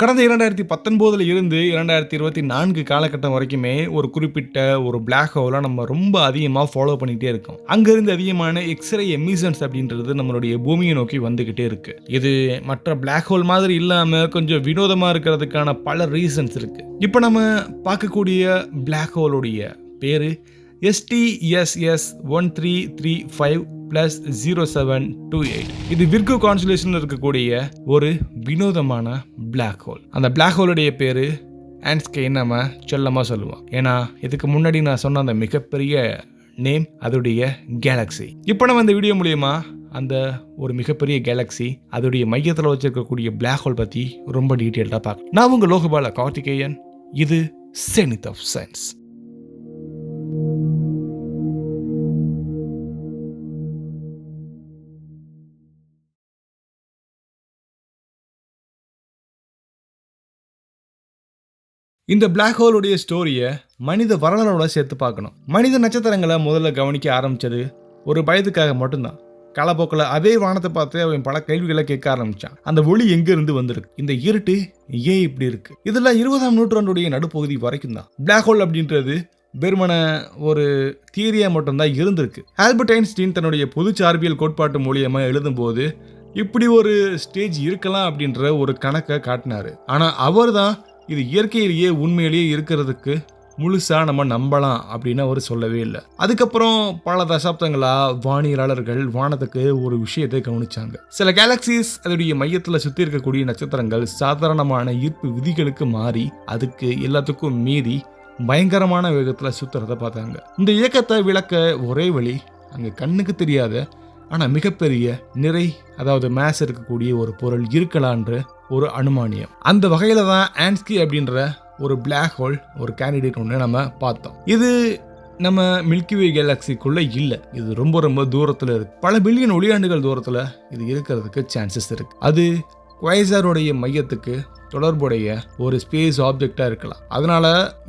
கடந்த 2019 இருந்து 2024 காலகட்டம் வரைக்குமே ஒரு குறிப்பிட்ட ஒரு பிளாக் ஹோலை நம்ம ரொம்ப அதிகமாக ஃபாலோ பண்ணிகிட்டே இருக்கோம். அங்கிருந்து அதிகமான எக்ஸ்ரே எமிஷன்ஸ் அப்படின்றது நம்மளுடைய பூமியை நோக்கி வந்துகிட்டே இருக்கு. இது மற்ற பிளாக் ஹோல் மாதிரி இல்லாமல் கொஞ்சம் வினோதமாக இருக்கிறதுக்கான பல ரீசன்ஸ் இருக்கு. இப்போ நம்ம பார்க்கக்கூடிய பிளாக் ஹோலுடைய பேரு STSS 1335+0728. இது விர்கோ கான்ஸ்டலேஷன்ல இருக்கக்கூடிய ஒரு வினோதமான பிளாக் ஹோல். அந்த பிளாக் ஹோலுடைய பேரு ஆன்ஸ்கை நம்ம செல்லமா சொல்லுவோம். ஏன்னா இதுக்கு முன்னாடி நான் சொன்ன அந்த மிகப்பெரிய நேம் அதோடைய கேலக்ஸி. இப்போ நம்ம இந்த வீடியோ மூலியமா அந்த ஒரு மிகப்பெரிய கேலக்ஸி அதோடைய மையத்தில் வச்சிருக்கக்கூடிய பிளாக் ஹோல் பத்தி ரொம்ப டீட்டெயில்டாக பார்க்கலாம். நான் உங்க லோகபால கார்த்திகேயன். இது செனித் ஆஃப் சயின்ஸ். இந்த பிளாக் ஹோலுடைய ஸ்டோரியை மனித வரலாறோட சேர்த்து பார்க்கணும். மனித நட்சத்திரங்களை முதல்ல கவனிக்க ஆரம்பிச்சது ஒரு பயத்துக்காக மட்டும்தான். காலப்போக்கில் அதே வானத்தை பார்த்து அவன் பல கேள்விகளை கேட்க ஆரம்பிச்சான். அந்த ஒளி எங்கிருந்து வந்திருக்கு, இந்த இருட்டு ஏன் இப்படி இருக்கு, இதெல்லாம் 20ஆம் நூற்றாண்டுடைய நடுப்பகுதி வரைக்கும் தான். பிளாக் ஹோல் அப்படின்றது வெறுமன ஒரு தியரியா மட்டும்தான் இருந்திருக்கு. ஆல்பர்ட் ஐன்ஸ்டீன் தன்னுடைய பொது சார்பியல் கோட்பாட்டு மூலியமா எழுதும்போது இப்படி ஒரு ஸ்டேஜ் இருக்கலாம் அப்படின்ற ஒரு கணக்கை காட்டினாரு. ஆனா அவர் தான் இது இயற்கையிலேயே உண்மையிலேயே இருக்கிறதுக்கு முழுசா நம்ம நம்பலாம் அப்படின்னு அவர் சொல்லவே இல்லை. அதுக்கப்புறம் பல தசாப்தங்களா வானியலாளர்கள் வானத்துக்கு ஒரு விஷயத்தை கவனிச்சாங்க. சில கேலக்சிஸ் அதோடைய மையத்தில் சுத்தி இருக்கக்கூடிய நட்சத்திரங்கள் சாதாரணமான ஈர்ப்பு விதிகளுக்கு மாறி அதுக்கு எல்லாத்துக்கும் மீறி பயங்கரமான வேகத்தில் சுத்துறத பார்த்தாங்க. இந்த இயக்கத்தை விளக்க ஒரே வழி அங்க கண்ணுக்கு தெரியாத ஆனா மிகப்பெரிய நிறை, அதாவது மேஸ் இருக்கக்கூடிய ஒரு பொருள் இருக்கலான்ற ஒரு அனுமானியம். அந்த வகையில தான் ஆன்ஸ்கி அப்படின்ற ஒரு பிளாக் ஹோல் ஒரு கேண்டிடேட் ஒன்று நம்ம பார்த்தோம். இது நம்ம மில்கிவே கேலக்சிக்குள்ள இல்லை. இது ரொம்ப ரொம்ப தூரத்தில் இருக்கு. பல பில்லியன் ஒளியாண்டுகள் தூரத்தில் இது இருக்கிறதுக்கு சான்சஸ் இருக்கு. அது குவைசாருடைய மையத்துக்கு தொடர்புடைய ஒரு ஸ்பேஸ் ஆப்ஜெக்டா இருக்கலாம். அதனால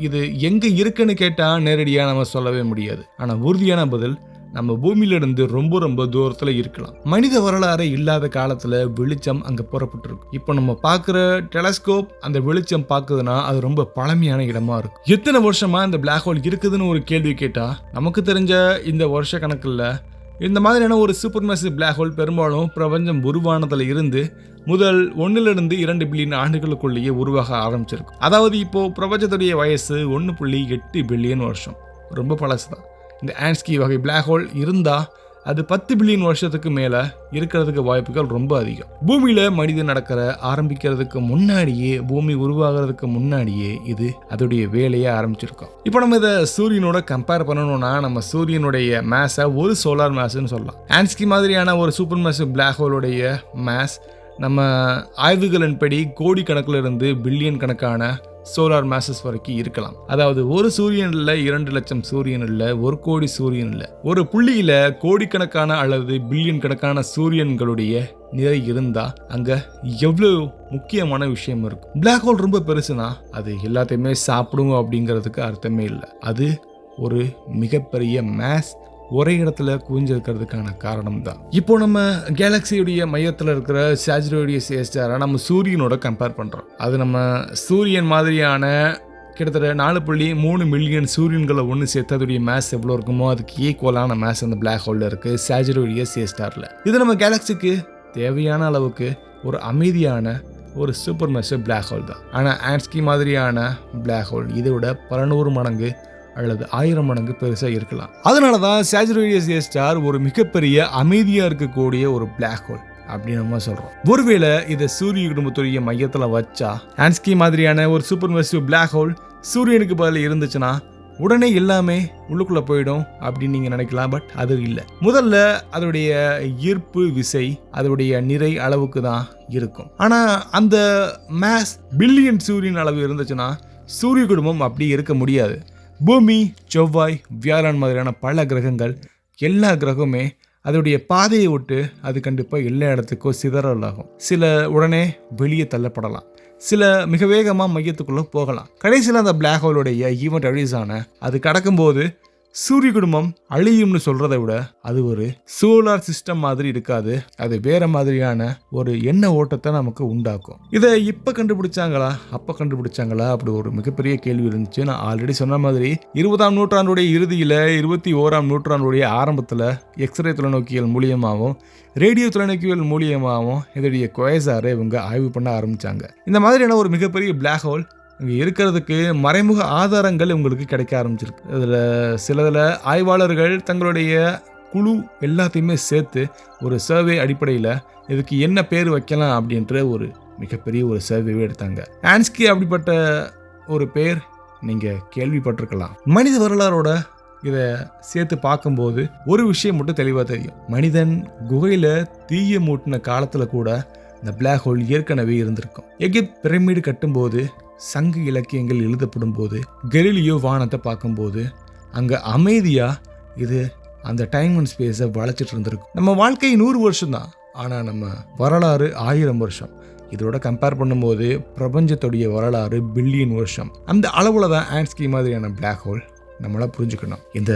இது எங்க இருக்குன்னு கேட்டா நேரடியா நம்ம சொல்லவே முடியாது. ஆனா உறுதியான பதில் நம்ம பூமியிலிருந்து ரொம்ப ரொம்ப தூரத்துல இருக்கலாம். மனித வரலாறு இல்லாத காலத்துல வெளிச்சம் அங்க புறப்பட்டிருக்கும். இப்போ நம்ம பார்க்குற டெலஸ்கோப் அந்த வெளிச்சம் பார்க்குதுன்னா அது ரொம்ப பழமையான இடமா இருக்கும். எத்தனை வருஷமா இந்த பிளாக் ஹோல் இருக்குதுன்னு ஒரு கேள்வி கேட்டா நமக்கு தெரிஞ்ச இந்த வருஷ கணக்குல இந்த மாதிரியான ஒரு சூப்பர் மேசிவ் பிளாக் ஹோல் பெரும்பாலும் பிரபஞ்சம் உருவானதுல இருந்து முதல் 1-2 பில்லியன் ஆண்டுகளுக்குள்ளேயே உருவாக ஆரம்பிச்சிருக்கும். அதாவது இப்போ பிரபஞ்சத்துடைய வயசு 1.8 பில்லியன் வருஷம். ரொம்ப பழசுதான். இந்த ஆன்ஸ்கி வகை பிளாக் ஹோல் இருந்தா அது 10 பில்லியன் வருஷத்துக்கு மேல இருக்கிறதுக்கு வாய்ப்புகள் ரொம்ப அதிகம். பூமியில மனிதன் நடக்கிற ஆரம்பிக்கிறதுக்கு முன்னாடியே, பூமி உருவாகிறதுக்கு முன்னாடியே இது அதோடைய வேலையை ஆரம்பிச்சிருக்கோம். இப்போ நம்ம இதை சூரியனோட கம்பேர் பண்ணணும்னா நம்ம சூரியனுடைய மேஸை ஒரு சோலார் மேஸ்ன்னு சொல்லலாம். ஆன்ஸ்கி மாதிரியான ஒரு சூப்பர் மேசிவ் பிளாக் ஹோலுடைய மேஸ் நம்ம ஆய்வுகளின்படி கோடி கணக்கில் இருந்து பில்லியன் கணக்கான சோலார் மேசஸ் வரைக்கும் இருக்கலாம். அதாவது ஒரு சூரியன் இல்ல, 2 லட்சம் சூரியன் இல்ல, 1 கோடி சூரியன் இல்ல, ஒரு புள்ளியில கோடிக்கணக்கான அல்லது பில்லியன் கணக்கான சூரியன்களுடைய நிறை இருந்தா அங்க எவ்வளவு முக்கியமான விஷயம் இருக்கும். பிளாக் ஹோல் ரொம்ப பெருசுனா அது எல்லாத்தையுமே சாப்பிடுங்க அப்படிங்கிறதுக்கு அர்த்தமே இல்லை. அது ஒரு மிகப்பெரிய மேஸ் ஒரே இடத்துல குவிஞ்சிருக்கிறதுக்கான காரணம் தான். இப்போ நம்ம கேலக்சியுடைய மையத்தில் இருக்கிற சாஜிரோடியஸ் ஏ ஸ்டாரை நம்ம சூரியனோட கம்பேர் பண்ணுறோம். அது நம்ம சூரியன் மாதிரியான கிட்டத்தட்ட 4.3 மில்லியன் சூரியன்களை ஒன்று சேர்த்து அதோடைய மேஸ் எவ்வளோ இருக்குமோ அதுக்கு ஈக்குவலான மேஸ் அந்த பிளாக் ஹோலில் இருக்குது சாஜிரோடியஸ் ஏ ஸ்டாரில். இது நம்ம கேலக்சிக்கு தேவையான அளவுக்கு ஒரு அமைதியான ஒரு சூப்பர் மேசிவ் பிளாக் ஹோல் தான். ஆனால் ஆன்ஸ்கி மாதிரியான பிளாக் ஹோல் இதை விட 100 மடங்கு அல்லது 1000 மடங்கு பெருசா இருக்கலாம். அதனாலதான் சாஜிரோடியஸ் ஏ ஸ்டார் ஒரு மிகப்பெரிய அமைதியா இருக்கக்கூடிய ஒரு பிளாக் ஹோல் அப்படின்னு நம்ம சொல்றோம். ஒருவேளை இதை சூரிய குடும்பத்துடைய மையத்துல வச்சா ஆன்ஸ்கி மாதிரியான ஒரு சூப்பர் மேசிவ் பிளாக் ஹோல் சூரியனுக்கு பதில் இருந்துச்சுன்னா உடனே எல்லாமே உள்ளுக்குள்ள போயிடும் அப்படின்னு நீங்க நினைக்கலாம். பட் அது இல்லை. முதல்ல அதோடைய ஈர்ப்பு விசை அதோடைய நிறை அளவுக்கு தான் இருக்கும். ஆனா அந்த மேஸ் பில்லியன் சூரியன் அளவு இருந்துச்சுன்னா சூரிய குடும்பம் அப்படி இருக்க முடியாது. பூமி, செவ்வாய், வியாழன் மாதிரியான பல கிரகங்கள், எல்லா கிரகமே அதோடைய பாதையை விட்டு அது கண்டிப்பாக எல்லா இடத்துக்கும் சிதறல் ஆகும். சில உடனே வெளியே தள்ளப்படலாம், சில மிக வேகமாக மையத்துக்குள்ளே போகலாம். கடைசியில் அந்த பிளாக் ஹோலுடைய ஈவெண்ட் அடிஸான அது கடக்கும்போது சூரிய குடும்பம் அழியும்னு சொல்றதை விட அது ஒரு சோலார் சிஸ்டம் மாதிரி இருக்காது. அது வேற மாதிரியான ஒரு எண்ண ஓட்டத்தை நமக்கு உண்டாக்கும். இதை இப்ப கண்டுபிடிச்சாங்களா அப்ப கண்டுபிடிச்சாங்களா அப்படி ஒரு மிகப்பெரிய கேள்வி இருந்துச்சு. நான் ஆல்ரெடி சொன்ன மாதிரி 20ஆம் நூற்றாண்டுடைய இறுதியில 21ஆம் நூற்றாண்டுடைய ஆரம்பத்துல எக்ஸ்ரே தொலைநோக்கிகள் மூலியமாகவும் ரேடியோ தொலைநோக்கிகள் மூலியமாகவும் இதோடைய குவாசாரை இவங்க ஆய்வு பண்ண ஆரம்பிச்சாங்க. இந்த மாதிரியான ஒரு மிகப்பெரிய பிளாக் ஹோல் இங்கே இருக்கிறதுக்கு மறைமுக ஆதாரங்கள் உங்களுக்கு கிடைக்க ஆரம்பிச்சிருக்கு. இதில் சிலதில் ஆய்வாளர்கள் தங்களுடைய குழு எல்லாத்தையுமே சேர்த்து ஒரு சர்வே அடிப்படையில் இதுக்கு என்ன பேர் வைக்கலாம் அப்படின்ற ஒரு மிகப்பெரிய ஒரு சர்வேவே எடுத்தாங்க. ஆன்ஸ்கி அப்படிப்பட்ட ஒரு பேர் நீங்கள் கேள்விப்பட்டிருக்கலாம். மனித வரலாறோட இதை சேர்த்து பார்க்கும்போது ஒரு விஷயம் மட்டும் தெளிவாக தெரியும். மனிதன் குகையில் தீய மூட்டின காலத்தில் கூட இந்த பிளாக் ஹோல் ஏற்கனவே இருந்திருக்கும். எகிப்த் பிரமிடு கட்டும்போது, சங்க இலக்கியங்கள் எழுதப்படும் போது, கெலிலியோ வானத்தை பார்க்கும்போது அங்கே அமைதியாக இது அந்த டைம் அண்ட் ஸ்பேஸை வளைச்சிட்டு இருந்திருக்கும். நம்ம வாழ்க்கை 100 வருஷம் தான், ஆனால் நம்ம வரலாறு 1000 வருஷம். இதோட கம்பேர் பண்ணும்போது பிரபஞ்சத்துடைய வரலாறு பில்லியன் வருஷம். அந்த அளவில் தான் ஆன்ஸ்கி மாதிரியான பிளாக் ஹோல் நம்மளா புரிஞ்சுக்கணும். இந்த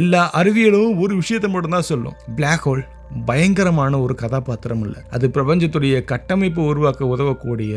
எல்லா அறிவியலும் ஒரு விஷயத்தை மட்டும்தான் சொல்லும். பிளாக் ஹோல் பயங்கரமான ஒரு கதாபாத்திரம் இல்லை, அது பிரபஞ்சத்துடைய கட்டமைப்பு உருவாக்க உதவக்கூடிய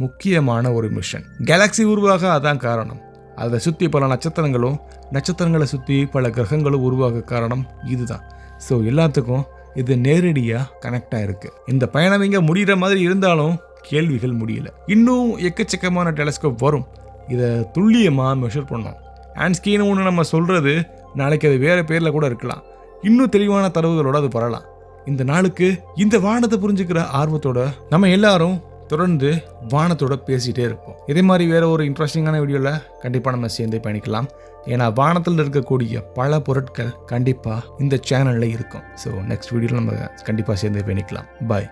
முக்கியமான ஒரு மிஷன். கேலக்சி உருவாக அதான் காரணம். அதை சுற்றி பல நட்சத்திரங்களும், நட்சத்திரங்களை சுற்றி பல கிரகங்களும் உருவாக காரணம் இதுதான். ஸோ எல்லாத்துக்கும் இது நேரடியாக கனெக்ட் ஆயிருக்கு. இந்த பயணம் இங்கே முடிகிற மாதிரி இருந்தாலும் கேள்விகள் முடியல. இன்னும் எக்கச்சக்கமான டெலஸ்கோப் வரும், இதை துல்லியமாக மெஷர் பண்ணோம். ஆன்ஸ்கின்னு ஒன்று நம்ம சொல்கிறது நாளைக்கு அது வேறு பேரில் கூட இருக்கலாம். இன்னும் தெளிவான தரவுகளோடு அது வரலாம். இந்த நாளுக்கு இந்த வானத்தை புரிஞ்சுக்கிற ஆர்வத்தோட நம்ம எல்லாரும் தொடர்ந்து வானத்தோட பேசிகிட்டே இருப்போம். இதே மாதிரி வேறு ஒரு இன்ட்ரெஸ்டிங்கான வீடியோவில் கண்டிப்பாக நம்ம சேர்ந்து பயணிக்கலாம். ஏன்னா வானத்தில் இருக்கக்கூடிய பல பொருட்கள் கண்டிப்பாக இந்த சேனலில் இருக்கும். ஸோ நெக்ஸ்ட் வீடியோவில் நம்ம கண்டிப்பாக சேர்ந்து பயணிக்கலாம். பாய்.